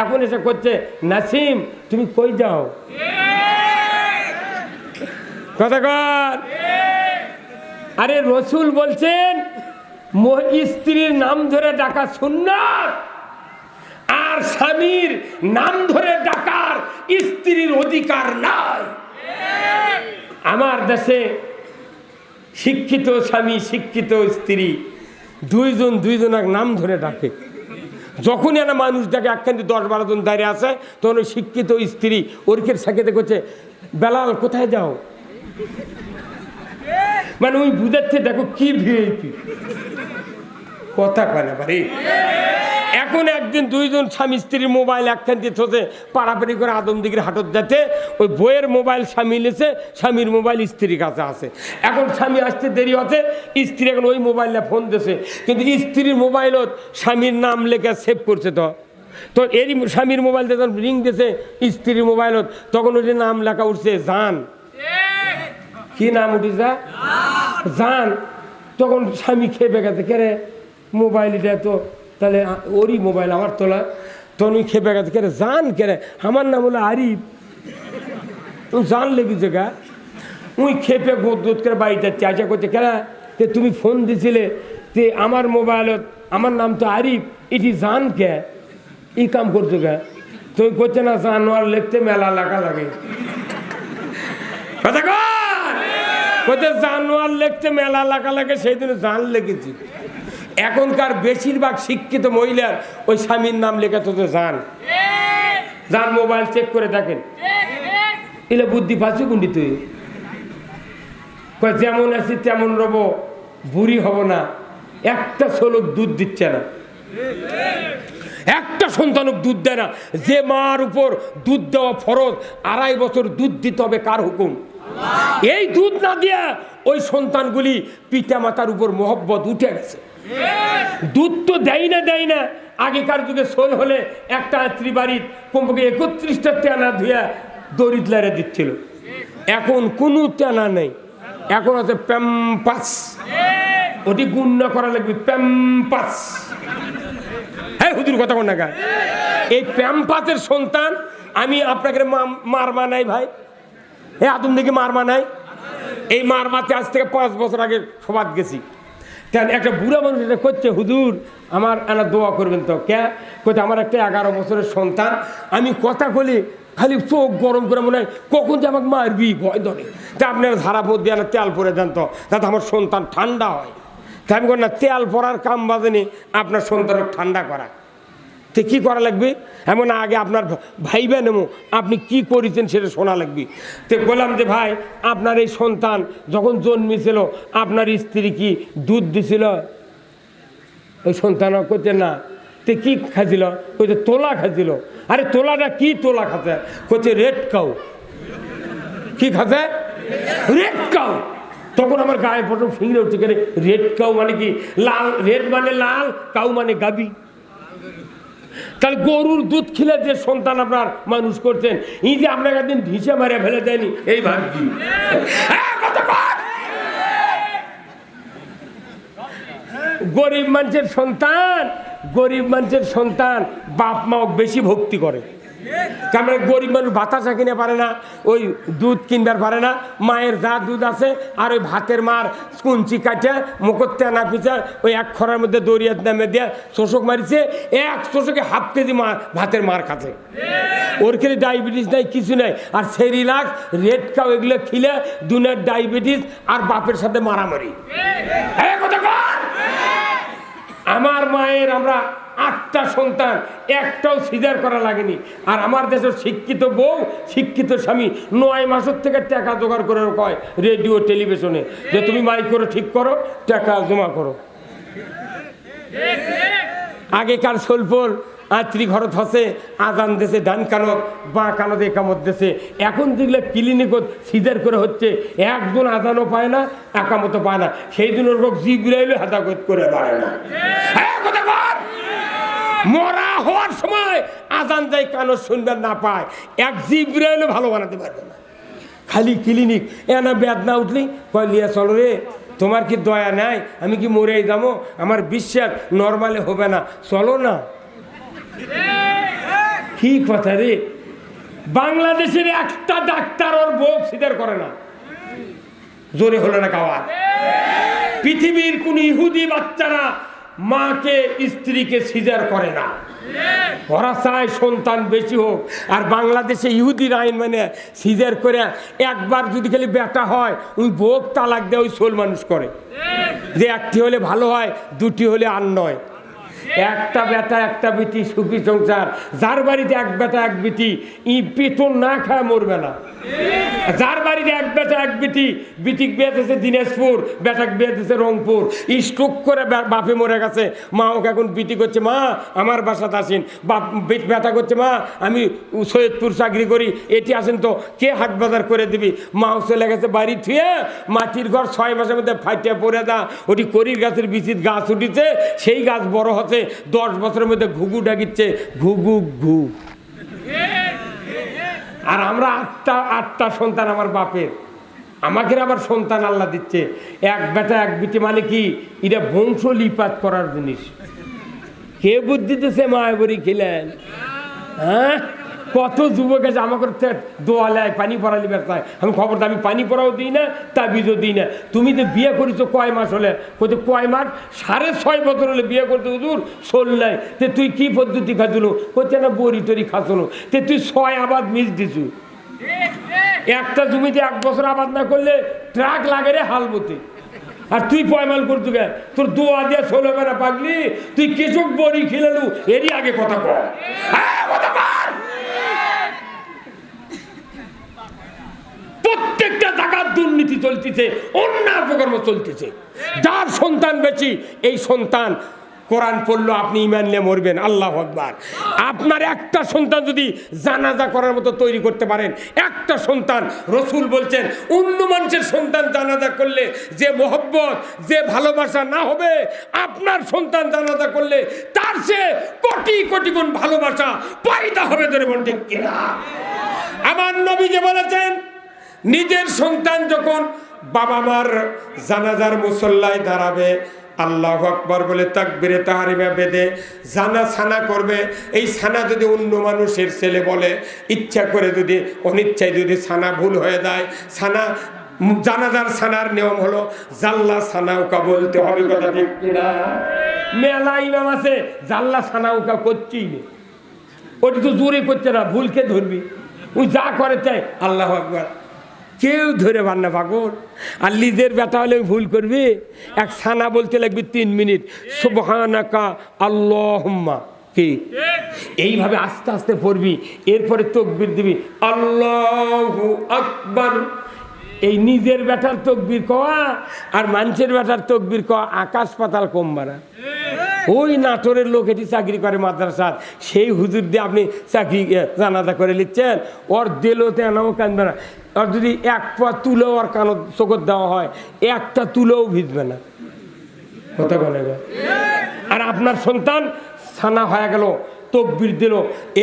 এখন এসে করছে নাসিম তুমি কই যাও কথা কর। আরে রসুল বলছেন স্ত্রীর নাম ধরে ডাকা সুন্নাত, আর স্বামীর নাম ধরে ডাকার স্ত্রীর অধিকার নাই। আমার দেশে শিক্ষিত স্বামী শিক্ষিত স্ত্রী দুইজনের নাম ধরে ডাকে। যখনই একটা মানুষ দেখে একখানে 10-12 জন দাঁড়িয়ে আছে, তখন ওই শিক্ষিত স্ত্রী ওরকের সাথে করছে বেলাল কোথায় যাও, মানে ওই বুঝাচ্ছে দেখো কি ভিআইপি কথা কয় না পারি। এখন একদিন দুইজন স্বামী স্ত্রীর মোবাইল একখান দিয়ে থোছে পাড়াপাড়ি করে আদমদিগির হাটত যাতে ওই বইয়ের মোবাইল স্বামী নিয়েছে, স্বামীর মোবাইল স্ত্রীর কাছে আছে। এখন স্বামী আসতে দেরি হচ্ছে, স্ত্রী এখন ওই মোবাইলে ফোন দিয়েছে, কিন্তু স্ত্রীর মোবাইলত স্বামীর নাম লেখা সেভ করছে। তো এরই স্বামীর মোবাইল যখন রিং দিয়েছে স্ত্রীর মোবাইলত, তখন ওই নাম লেখা উঠছে জান। কি নাম উঠিছে? জান। তখন স্বামী খেপে গেছে, কে রে মোবাইল এটা তো তাহলে ওরই মোবাইল আমার তোলা। তখন ওই খেপে গেছে, কে রে জান, কে রে আমার নাম হলো আরিফ, জান লেগেছে গা। ওই খেপে গোদ করে বাড়িতে চাচা করছে, কেনা তে তুমি ফোন দিছিলে তে আমার মোবাইলত আমার নাম তো আরিফ, এটি জান কে এই কাম করছো কে? তুমি করছে না জানোয়ার লিখতে মেলা লাগা লাগে কথা কর, জানোয়ার লিখতে মেলা লাগা লাগে, সেই দিন জান লেগেছি। এখনকার বেশিরভাগ শিক্ষিত মহিলার ওই স্বামীর নাম লেখা তো জান। জান মোবাইল চেক করে দেখেন, এলে বুদ্ধি পাচ্ছি গুন্ডি তুই যেমন আছি তেমন রব, বুড়ি হব না। একটা ছোলক দুধ দিচ্ছে না, একটা সন্তানক দুধ দেয় না। যে মার উপর দুধ দেওয়া ফরজ, 2.5 বছর দুধ দিতে হবে, কার হুকুম? এই দুধ না দিয়া ওই সন্তানগুলি পিতা মাতার উপর মহব্বত উঠে গেছে। দুধ তো দেয় না। আগেকার যুগে সোল হলে একটা আত্রী বাড়ির কমপক্ষে 31টা টেনা ধুয়া দরিদ্রারে দিচ্ছিল। এখন কোনো টেনা নেই, এখন আছে প্যাম্পাস। ওটি গুণ করা লাগবে প্যাম্পাস। হ্যাঁ হুজুর কথা কোন না, এই প্যাম্পাসের সন্তান আমি আপনাকে মার মানাই ভাই, হ্যাঁ আদম দিকে মার মানাই। এই মার মাতে আজ থেকে 5 বছর আগে সবাদ গেছি। কেন একটা বুড়া মানুষ এটা করছে, হুজুর আমার এনা দোয়া করবেন তো। কে কোথায়? আমার একটা 11 বছরের সন্তান, আমি কথা বলি খালি চোখ গরম করে মনে হয় কখন যে আমাকে মারবি, ভয় ধরে। তা আপনার ধারা পদ দিয়ে না তেল পরে দেন তো, যাতে আমার সন্তান ঠান্ডা হয়। তা আমি করি না, তেল পরার কাম বাজেনি আপনার সন্তানকে ঠান্ডা করা। তো কী করা লাগবে? এমন আগে আপনার ভাইবেন এমন আপনি কি করেছেন সেটা শোনা লাগবে। তো বললাম যে ভাই আপনার এই সন্তান যখন জন্মেছিল আপনার স্ত্রী কি দুধ দিছিল? ওই সন্তান করছে না। তো কি খাইছিল? কইছে তোলা খাইছিল। আরে তোলাটা কি তোলা খাচ্ছে? করছে রেড কাউ। কি খাচ্ছে? Red cow. তখন আমার গায়ে প্রথম ফিঙ্গরে উঠছে, কেন রেড কাউ মানে কি? লাল, রেড মানে লাল, কাউ মানে গাবি। তাহলে গরুর দুধ খেলে যে সন্তান আপনার মানুষ করছেন, এই যে আপনাকে একদিন ঢিসে মারে ফেলে দেয়নি, এই ভাবছি গরিব মানুষের সন্তান, গরিব মানুষের সন্তান বাপ মাও বেশি ভক্তি করে। কারণ গরিব মানুষ বাতাসা কিনে পারে না, ওই দুধ কিনবার পারে না। মায়ের যা দুধ আছে আর ওই ভাতের মার কুঞ্চি কাটে মুখর তেনা পিছা ওই 1 খরার মধ্যে দরিয়াত নামে দিয়ে শোষক মারিছে, 1 শোষকে ½ কেজি ভাতের মার খাচ্ছে। ওর খেলে ডায়াবেটিস নাই, কিছু নাই। আর সেরিলাক্স, রেড কাউ এগুলো খেলে দুনের ডায়াবেটিস আর বাপের সাথে মারামারি। আমার মায়ের আমরা 8টা সন্তান, একটাও সিজার করা লাগেনি। আর আমার দেশের শিক্ষিত বউ শিক্ষিত স্বামী 9 মাসের থেকে টাকা জোগাড় করে কয় রেডিও টেলিভিশনে যে তুমি মাইক করে ঠিক করো, টাকা জমা করো। আগেকার সোলপোল আত্রি ঘরত হসে আজান দেশে ডান কানত বাঁ কানত একামত দেশে। এখন যেগুলো ক্লিনিকত সিজার করে হচ্ছে, একজন আজানও পায় না, একামতো পায় না। সেই দিনের রোগ জিব্রাইল হাদাকত করে পারে না। মরা হওয়ার সময় আজান যাই কানো শুনবেন না পায়, এক জিব্রাইলও ভালো বানাতে পারবে না। খালি ক্লিনিক এনা বেদনা উঠলি কয় লিয়া চলো রে, তোমার কি দয়া নাই? আমি কি মরেই যাবো? আমার বিশ্বাস নর্মালে হবে না, চলো না। কি কথা রে, বাংলাদেশের একটা ডাক্তার ওর বউ স্বীকার করে না। জোরে হলো না কাওয়া? পৃথিবীর কোন ইহুদি বাচ্চারা মাকে স্ত্রীকে সিজার করে না, ওরা চায় সন্তান বেশি হোক। আর বাংলাদেশে ইহুদির আইন মানে সিজার করে একবার যদি খালি বেটা হয় ওই বউ তালাক দেয়, ওই সোল মানুষ করে যে একটি হলে ভালো হয়, দুটি হলে আর নয়। একটা বেটা একটা বেটি সুখী সংসার, যার বাড়িতে এক বেটা এক বেটি ই পেতন না খায় মরবে না। যার বাড়িতে এক বেটা এক বেটি, বিটিক বিয়ে দিয়েছে দিনাজপুর, বেটাক বিয়ে দিয়েছে রংপুর, স্ট্রোক করে বাপে মরে গেছে, মা ওকে এখন বিটি করছে, মা আমার বাসাতে আসেন। বাপ বেটা করছে, মা আমি সৈয়দপুর চাকরি করি, এটি আসেন তো, কে হাট বাজার করে দিবি। মাও চলে গেছে বাড়ি থুয়ে, মাটির ঘর 6 মাসের মধ্যে ফাইটে পড়ে দা, ওটি করির গাছের বিচিত গাছ উঠিছে, সেই গাছ বড় হচ্ছে, 10 বছরের মধ্যে ঘুঘু ডাকিচ্ছে, ঘুঘু ঘু। আর আমরা আটটা সন্তান আমার বাপের, আমাকে আবার সন্তান আল্লাহ দিচ্ছে। এক বেটা এক বিটি মানে কি, এটা বংশ লিপাত করার জিনিস। কে বুদ্ধি দিতেছে মায়াবরী খেলেন? হ্যাঁ, কত যুবক আছে আমাকে দোয়ালায় পানি পড়া লিবার চায়। আমি খবরটা, আমি পানি পড়াও দিই না, তাবিজও দিই না। তুমি তো বিয়ে করেছো কয় মাস হলে? কত কয় মাস? 6.5 বছর হলে বিয়ে করতে হুজুর শোল নাই। তে তুই কি পদ্ধতি খাচ্ছু? করছে না বড়ি টরি খাচ্ছু। তে তুই 6 আবাদ মিস দিছু। একটা জমিতে 1 বছর আবাদ না করলে ট্রাক লাগে রে হাল বতে। আর তুই পয়মাল করতু গে? তোর দোয়া দিয়ে ষোলো বেড়া পাগলি, তুই কেচক বড়ি খেলেলু, এরই আগে কথা কর। প্রত্যেকটা জায়গার দুর্নীতি চলতেছে, অন্যায় অপকর্ম চলতেছে। যার সন্তান বেশি, এই সন্তান কোরআন পড়লো আপনি ঈমান নিয়ে মরবেন। আল্লাহু আকবার। আপনার একটা সন্তান যদি জানাজা করার মতো তৈরি করতে পারেন, একটা সন্তান, রসুল বলছেন অন্য মানুষের সন্তান জানাজা করলে যে মোহব্বত, যে ভালোবাসা না হবে, আপনার সন্তান জানাজা করলে তার সে কোটি কোটি গুণ ভালোবাসা পয়দা হবে। ধরে বল ঠিক কিনা? আমার নবী যে বলেছেন, নিজের সন্তান যখন বাবা মার জানাজার মুসল্লায় দাঁড়াবে, আল্লাহু আকবার বলে তাকবীরে তাহরিমা বেঁধে জানা সানা করবে। এই সানা যদি অন্য মানুষের ছেলে বলে, ইচ্ছা করে যদি অনিচ্ছায় যদি সানা ভুল হয়ে যায়, সানা জানাজার সানার নিয়ম হলো জাল্লা সানাউকা বলতে হবে। কথা ঠিক কিনা? মেলা ইমাম আছে জাল্লা সানাউকা করছেই না, ওটি তো জোরে করছে না, ভুলকে ধরবি, ওই যা করে চাই আল্লাহু আকবার, কেউ ধরে পার না পাগল। আর নিজের বেটা হলে ভুল করবি, এক সানা বলতে লাগবে 3 মিনিট, সুবহানাকা আল্লাহুম্মা, কি এইভাবে আস্তে আস্তে পড়বি। এরপরে তাকবীর দিবি, আল্লাহু আকবার। এই নিজের বেটার তাকবীর কওয়া আর মানুষের বেটার তাকবীর কওয়া আকাশ পাতাল কম বাড়া। ওই নাটোরের লোক এটি চাকরি করে মাদ্রাসাত, সেই হুজুর দিয়ে আপনি চাকরি জানাজা করে নিচ্ছেন, ওর দিলতে এনাও কাঁদবে না। আর যদি 1 পা তুলেও আর কানো চোখত দেওয়া হয়, একটা তুলেও ভিজবে না। কথা বলে। আর আপনার সন্তান সানা হয়ে গেল, তাকবীর দিল,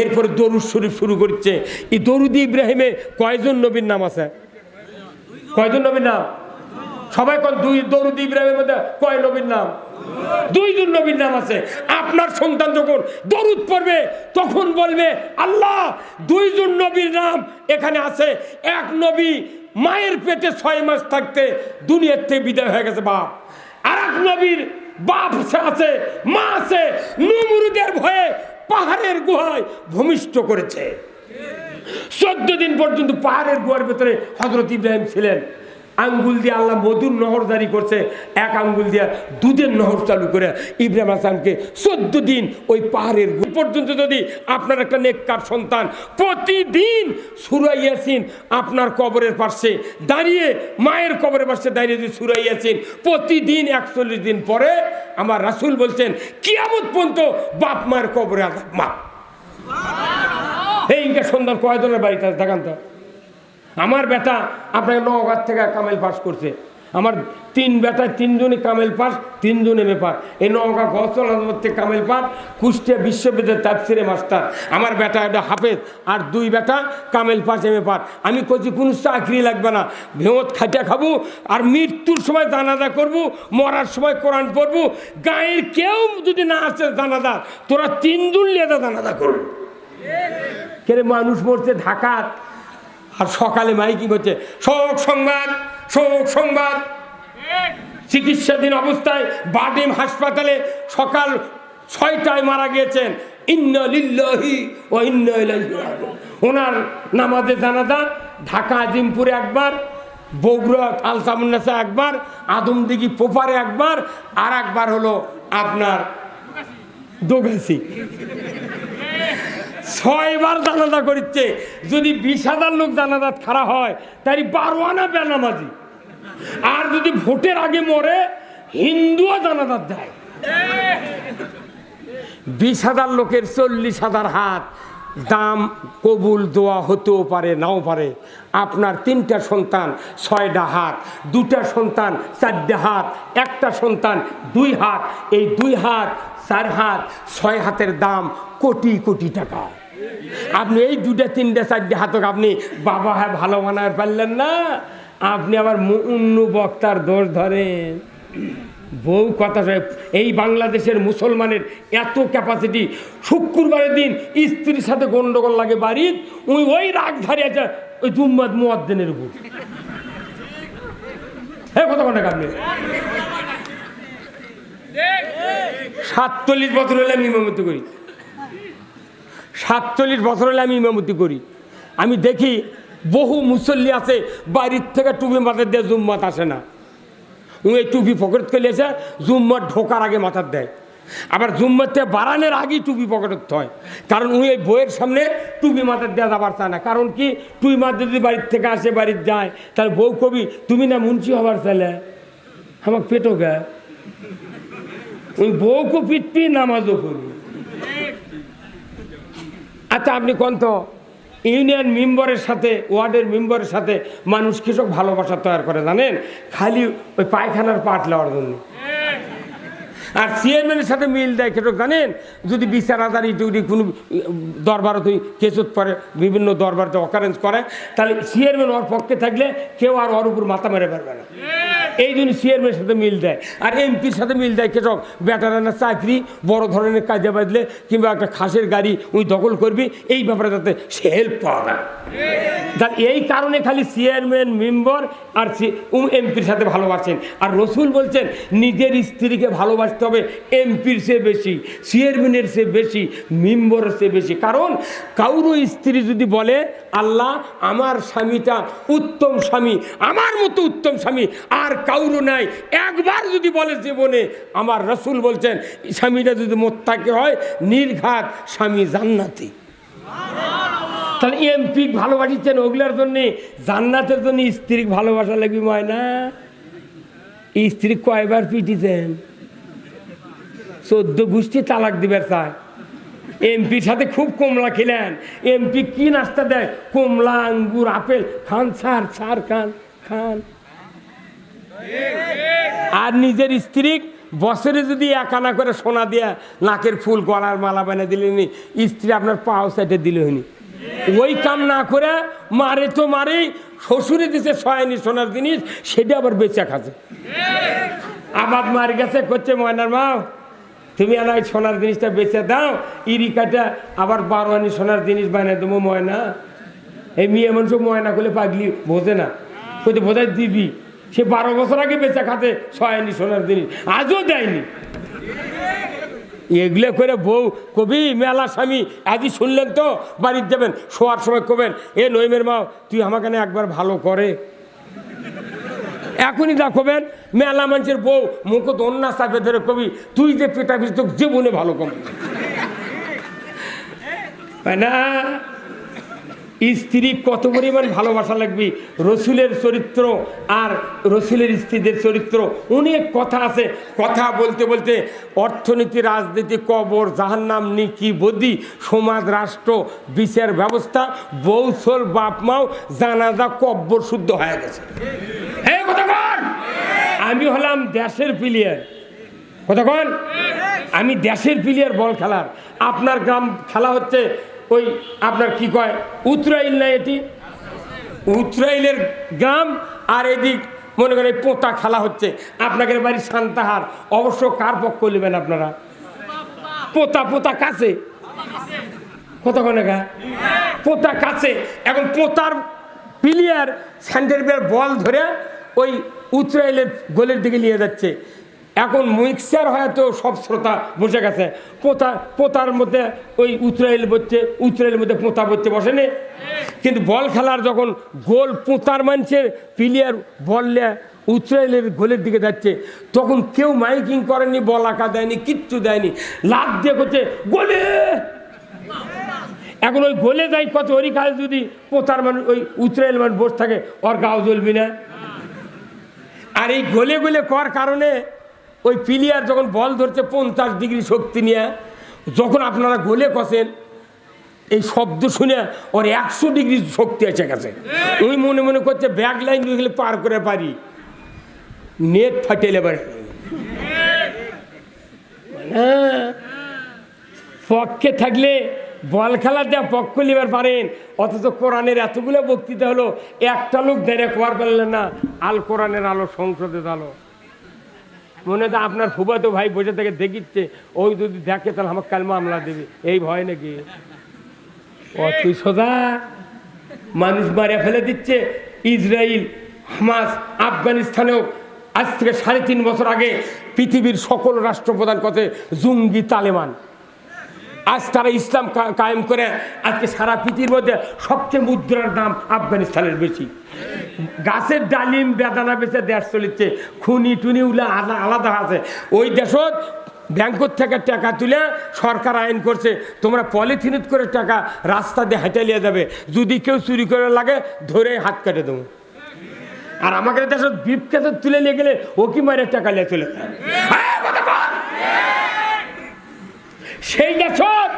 এরপরে দরুদ শরীফ শুরু করছে। এই দরুদ ইব্রাহিমে কয়জন নবীর নাম আছে? কয়জন নবীর নাম? সবাই কোন? 2। দরুদ ইব্রাহিমের মধ্যে কয় নবীর নাম? 2 জন নবীর নাম আছে। আপনার সন্তান যখন দরুদ পড়বে তখন বলবে, আল্লাহ 2 জন নবীর নাম এখানে আছে। এক নবী মায়ের পেটে 6 মাস থাকতে দুনিয়ার থেকে বিদায় হয়ে গেছে বাপ। আর এক নবীর বাপ আছে, মা আছে, নমরুদের ভয়ে পাহাড়ের গুহায় ভূমিষ্ঠ করেছে। 14 দিন পর্যন্ত পাহাড়ের গুহার ভেতরে হযরত ইব্রাহিম ছিলেন। আঙ্গুল দিয়ে আল্লাহ মধুর নহর জারি করছে, এক আঙ্গুল দিয়ে দুধের নহর চালু করে ইব্রাহিম আসলামকে 14 দিন ওই পাহাড়ের পর্যন্ত যদি আপনার একটা নেককার সন্তান প্রতিদিন সূরা ইয়াসিন আপনার কবরের পাশে দাঁড়িয়ে, মায়ের কবরের পাশে দাঁড়িয়ে যদি সূরা ইয়াসিন প্রতিদিন 41 দিন পরে, আমার রাসূল বলছেন কিয়ামত পর্যন্ত বাপ মায়ের কবরে আযাব মাপ। এই সন্তান কয়জনের বাড়িতে দেখান তো? আমার বেটা আপনাকে নওগাঁ থেকে কামেল পাস করছে। আমার 3 বেটা, 3 জনই কামেল পাস, 3 জন এমএ পাস। এই নওগাঁ গসল আজমত থেকে কামেল পাস, কুষ্টিয়া বিশ্ববিদ্যালয়ের তাফসিরে মাস্টার। আমার বেটা এটা হাফেজ, আর 2 বেটা কামেল পাস, এমএ পাস। আমি কইছি কোনো চাকরি লাগবে না, ভেঁত খাটিয়া খাবো, আর মৃত্যুর সময় জানাজা করবো, মরার সময় কোরআন পড়বো। গায়ের কেউ যদি না আসে জানাজা, তোরা 3 জন লিয়ে জানাজা করবো। কেন মানুষ মরছে ঢাকার, আর সকালে মাইকিং হচ্ছে শোক সংবাদ, শোক সংবাদ। চিকিৎসাধীন অবস্থায় বাডেম হাসপাতালে সকাল 6টায় মারা গিয়েছেন। ইন্না লিল্লাহি ওয়া ইন্না ইলাইহি রাজিউন। ওনার নামাজে জানাজা ঢাকা আজিমপুরে একবার, বগুড়া আলতামুন্নাসা একবার, আদমদিঘি পোপারে একবার, আর একবার হলো আপনার দোগাছি। 6বার জানাজা করছে। যদি 20,000 লোক জানাজাত খাড়া হয় তাই 12 আনা বেনামাজি। আর যদি ভোটের আগে মরে হিন্দুও জানাজাত দেয়। 20,000 লোকের 40,000 হাত দাম কবুল দোয়া হতেও পারে, নাও পারে। আপনার 3টা সন্তান 6টা হাত, 2টা সন্তান 4টা হাত, একটা সন্তান 2 হাত। এই 2 হাত 4 হাত 6 হাতের দাম কোটি কোটি টাকা। আপনি এই 2টা 3টা 4টা হাতক আপনি বাবা হ্যাঁ ভালো বানায় পারলেন না, আপনি আবার অন্য বক্তার দোষ ধরেন। বউ কথা সাহেব, এই বাংলাদেশের মুসলমানের এত ক্যাপাসিটি, শুক্রবারের দিন স্ত্রীর সাথে গন্ডগোল লাগে বাড়ির, ওই রাগ ধারে আছে ওই জুম্মাদ মুয়াজ্জিনের উপর। হ্যাঁ কথা বলেন আপনি। 47 বছর হলে আমি ইমামতি করি, 47 বছর হলে আমি ইমামতি করি। আমি দেখি বহু মুসল্লি আছে বাড়ির থেকে টুপি মাথার দিয়ে জুম্মাত আসে না। এই টুপি পকেট করে এসে জুম্মার ঢোকার আগে মাথার দেয়, আবার জুম্মাতে বাড়ানোর আগেই টুপি পকেটে হয়। কারণ এই বইয়ের সামনে টুপি মাথার দেওয়া যাবার চায় না। কারণ কি, টুপি মাথা যদি বাড়ির থেকে আসে বাড়ির যায়, তাহলে বউ কবি তুমি না মুন্সি হবার চাইলে আমার পেটও গায়ে, ওই বউকে পিটপি নামাজও করবি। আচ্ছা আপনি কোন তো ইউনিয়ন মেম্বারের সাথে, ওয়ার্ডের মেম্বারের সাথে মানুষ কৃষক ভালোবাসা তৈরি করে জানেন? খালি ওই পায়খানার পাট নেওয়ার জন্য। আর চেয়ারম্যানের সাথে মিল দেয় কৃষক জানেন? যদি বিচার আদারি যদি কোনো দরবারতে কেসত পরে, বিভিন্ন দরবারতে অকারেন্স করে, তাহলে চেয়ারম্যান ওর পক্ষে থাকলে কেউ আর ওর উপর মাথা মেরে পারবে না। এই জন্য চেয়ারম্যানের সাথে মিল দেয়। আর এমপির সাথে মিল দেয় কৃষক, বেটারানের চাকরি, বড় ধরনের কাজে বাজলে কিংবা একটা খাসের গাড়ি ওই দখল করবি, এই ব্যাপারে যাতে সে হেল্প পাওয়া যায়। এই কারণে খালি চেয়ারম্যান মেম্বার আর এমপির সাথে ভালোবাসেন। আর রসুল বলছেন নিজের স্ত্রীকে ভালোবাসতে হবে এমপির চেয়ে বেশি, চেয়ারম্যানের চেয়ে বেশি, মেম্বারের চেয়ে বেশি। কারণ কারো স্ত্রী যদি বলে আল্লাহ আমার স্বামীটা উত্তম স্বামী, আমার মতো উত্তম স্বামী আর কাউরো নাই, একবার যদি বলে জীবনে, আমার রসুল বলছেন স্বামীটা যদি মোত্তাকি হয় নির্ঘাত স্বামী জান্নাতি। তাহলে এমপি ভালোবাসিচ্ছেন ওগুলার জন্যে, জান্নাতের জন্য স্ত্রী ভালোবাসা লাগবে ময়না। স্ত্রী কয়বার পিটিছেন? 14 গোষ্ঠী তালাক দিবার চায়। এমপির সাথে খুব কমলা খেলেন। এমপি কি নাস্তা দেয়? কমলা, আঙ্গুর, আপেল খান, সার সার খান খান। আর নিজের স্ত্রী বছরে যদি 1 আনা করে সোনা দিয়া নাকের ফুল গলার মালা বানিয়ে দিলেনি, স্ত্রী আপনার পাও সাইডে দিলে হয়নি। ওই কাম না করে মারে তো মারেই, শ্বশুরে দিছে 6 আনি সোনার জিনিস, সেটা আবার বেচা খাচ্ছে। আবাদ মার গেছে করছে ময়নার মা তুমি আনা সোনার জিনিসটা বেচে দাও, ইরিকাটা আবার 12 আনি সোনার জিনিস বানিয়ে দেবো ময়না। এই মেয়ে মানুষ ময়না করলে পাগলি বোঝে না, কোথায় বোঝায় দিবি। সে 12 বছর আগে বেচা খাতে 6 আনি সোনার জিনিস, আজও দেয়নি। এগুলো করে বউ কবি মেলা স্বামী আজই শুনলেন তো, বাড়িতে যাবেন শোয়ার সময় কবেন এ নইমের মা তুই আমাকে একবার ভালো করে। এখনই দেখবেন মেলা মানুষের বউ মুখ দন্যা চাপে ধরে কবি তুই যে পেটা পিস তোকে জীবনে ভালো কম না। স্ত্রী কত পরিমাণ ভালোবাসা লাগবে। রসুলের চরিত্র আর রসুলের স্ত্রীদের চরিত্র অনেক কথা আছে। কথা বলতে বলতে অর্থনীতি, রাজনীতি, কবর, জাহান্নাম, নিকি, বদি, সমাজ, রাষ্ট্র, বিচার ব্যবস্থা, বৌসল, বাপ মাও, জানাজা, কব্বর শুদ্ধ হয়ে গেছে। হ্যাঁ কথা কন, আমি হলাম দেশের প্লেয়ার। কথা কন, আমি দেশের প্লেয়ার বল খেলার। আপনার গ্রাম খেলা হচ্ছে ওই আপনার কি কয় উত্তরাইল, না এটি উত্তরাইলের গ্রাম, আর এদিক মনে করেন পোতা খেলা হচ্ছে। আপনাদের বাড়ি সান্তাহার, অবশ্য কার পক্ষ নেবেন আপনারা? পোতা পোতা কাছে কত কনেকা পোতা কাছে। এখন পোতার প্লেয়ার স্যান্ডেল বল ধরে ওই ইসরায়েলের গোলের দিকে নিয়ে যাচ্ছে। এখন মিক্সার হয়তো সব শ্রোতা বসে গেছে, পোতার মধ্যে ওই ইসরায়েলের মধ্যে পোতা পড়তে বসেনি। কিন্তু বল খেলার যখন গোল পোতার মানুষের প্লেয়ার বল ইসরায়েলের গোলের দিকে যাচ্ছে, তখন কেউ মাইকিং করেনি, বলাকা দেয়নি, কিচ্ছু দেয়নি, লাফ দিয়ে করছে গোলে। এখন ওই গোলে যাই কত ওরই কাজ, যদি পোতার মানুষ ওই ইসরায়েল মানুষ বসে থাকে, ওর গাও জ্বলবি না। আর এই গোলে গোলে করার কারণে ওই প্লেয়ার যখন বল ধরছে 50 ডিগ্রি শক্তি নিয়ে, যখন আপনারা গোলে কষেন এই শব্দ শুনে ওর 100 ডিগ্রি শক্তি এসে গেছে। ওই মনে মনে করছে ব্যাক লাইন দিয়ে গেলে পার করে পারি, নেট ফাটেলে পারে। পক্ষে থাকলে বল খেলার যা পক্ষ নিবার পারেন, অথচ কোরআনের এতগুলো বক্তৃতা হলো, একটা লোক দাঁড়িয়ে কোয়ার পারলেন না আল কোরআনের আলো সংসদে আলো। মনে হয় আপনার ফুফাতো ভাই বসে থেকে দেখিচ্ছে, ওই যদি দেখে তাহলে আমার কাল মামলা দেবে, এই ভয় নাকি? অত সোজা মানুষ মারে ফেলে দিচ্ছে। ইসরায়েল, হামাস, আফগানিস্তানেও আজ থেকে 3.5 বছর আগে পৃথিবীর সকল রাষ্ট্রপ্রধান কথা জঙ্গি তালেবান। আজ তারা ইসলাম কায়েম করে আজকে সারা পৃথিবীর মধ্যে সবচেয়ে মুদ্রার দাম আফগানিস্তানের বেশি। গাছের ডালিম বেদানা বেচে দেশ চলিচ্ছে, খুনি টুনি উলে আলাদা আছে। ওই দেশত ব্যাংকর থেকে টাকা তুলে সরকার আইন করছে, তোমরা পলিথিনিত করে টাকা রাস্তা দিয়ে হেঁটে নিয়ে যাবে, যদি কেউ চুরি করে লাগে ধরে হাত কেটে দেবো। আর আমাদের দেশত বিপ কেসে তুলে নিয়ে গেলে ও কি মারে টাকা নিয়ে চলে যায়। সেই দেশত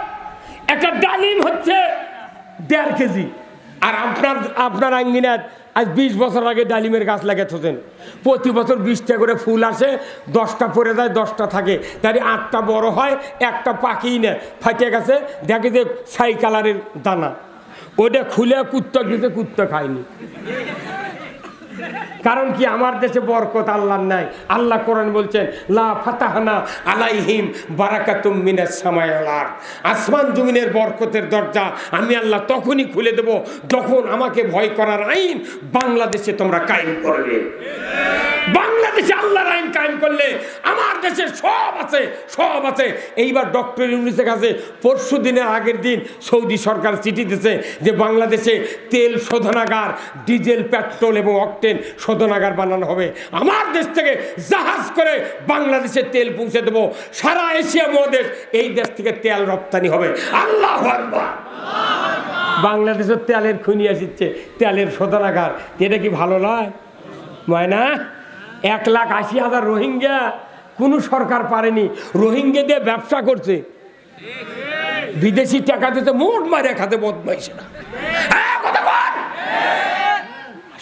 একটা ডালিম হচ্ছে 1.5 কেজি। আর আপনার আঙ্গিনাত আজ 20 বছর আগে ডালিমের গাছ লাগাতেছেন, প্রতি বছর 20টা করে ফুল আসে, 10টা পড়ে যায়, 10টা থাকে, তাই 8টা বড় হয়, একটা পাকেই না, ফাটে গেছে, দেখে যে ছাই কালারের দানা, ওটা খুলে কুত্তা গেছে, কুত্তা খায়নি। কারণ কি, আমার দেশে বরকত আল্লাহর নাই। আল্লাহ কোরআন বলছেন লা ফাতাহনা আলাইহিম বারাকাতুম মিনাস সামাই ওয়াল আরদ, আসমান জমিনের বরকতের দরজা আমি আল্লাহ তখনই খুলে দেব যখন আমাকে ভয় করার আইন বাংলাদেশে তোমরা কায়েম করবে। বাংলাদেশে আল্লাহর আইন কায়েম করলে আমার দেশে সব আছে, সব আছে। এইবার ডক্টর ইউনূসের কাছে পরশু দিনের আগের দিন সৌদি সরকার চিঠি দিয়েছে যে বাংলাদেশে তেল শোধনাগার, ডিজেল, পেট্রোল এবং অকটেন শোধনাগার বানানো হবে। আমার দেশ থেকে জাহাজ করে বাংলাদেশে তেল পৌঁছে দেবো, সারা এশিয়া মহাদেশ এই দেশ থেকে তেল রপ্তানি হবে। আল্লাহু আকবার। বাংলাদেশের তেলের খুনি আসছে, তেলের শোধনাগার, এটা কি ভালো নয়? না, 1,80,000 রোহিঙ্গা কোনো সরকার পারেনি, রোহিঙ্গা দিয়ে ব্যবসা করছে, বিদেশি টাকা দিতে মোট মারে খাতে বদমাইশেরা।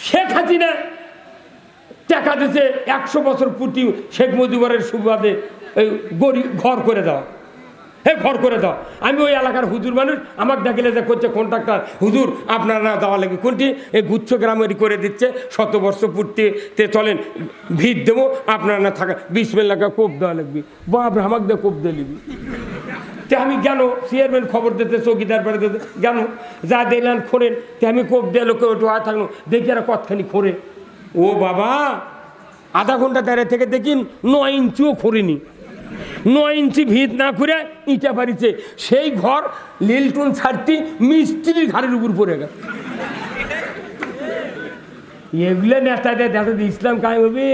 শেখ হাসিনা টাকা দিতে 100 বছর পূর্তি শেখ মুজিবুরের সুবাদে এই গরিব ঘর করে দাও, ঘর করে দাও। আমি ওই এলাকার হুজুর মানুষ, আমার ডাকিলে যে করছে কন্ট্রাক্টর, হুজুর আপনার না দেওয়া লাগবে কোনটি, এই গুচ্ছ গ্রামেরই করে দিচ্ছে, 100 বর্ষ পূর্তিতে চলেন ভিড় দেবো, আপনার না থাকা 20 মিনিট লাগা কোপ দেওয়া লাগবে। বাপ আমাকে দিয়ে কোপ দিয়ে নিবি। তে আমি কেন চেয়ারম্যান খবর দিতে, চৌকিদার বেড়ে দিতে কেন, যা দিলেন খোরেন, তে আমি কোপ দিয়ে লোকে ওটু আয় থাকলো, দেখি আর কতখানি খোরে। ও বাবা, আধা ঘন্টা দাঁড়িয়ে থেকে দেখিন 9 ইঞ্চিও খোরেনি, 9 ইঞ্চি ভিত না করে ইটা বাড়িছে, সেই ঘর লিলটুন ছাড়তি মিস্ত্রির ঘাড়ের উপর পড়ে গেল। এগুলো নেতাদের দেখো ইসলাম কায়েম হবে,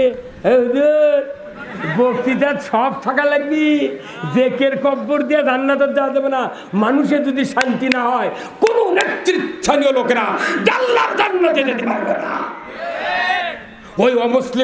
বক্তৃতা সব থাকা লাগবি, জেকের কব্বর দিয়ে জান্নাতে যাওয়া যাবে না। মানুষের যদি শান্তি না হয়, কোন নেতৃস্থানীয় লোকেরা আল্লাহর জান্নাতে যেতে পারবে না। ওই অমুসলিম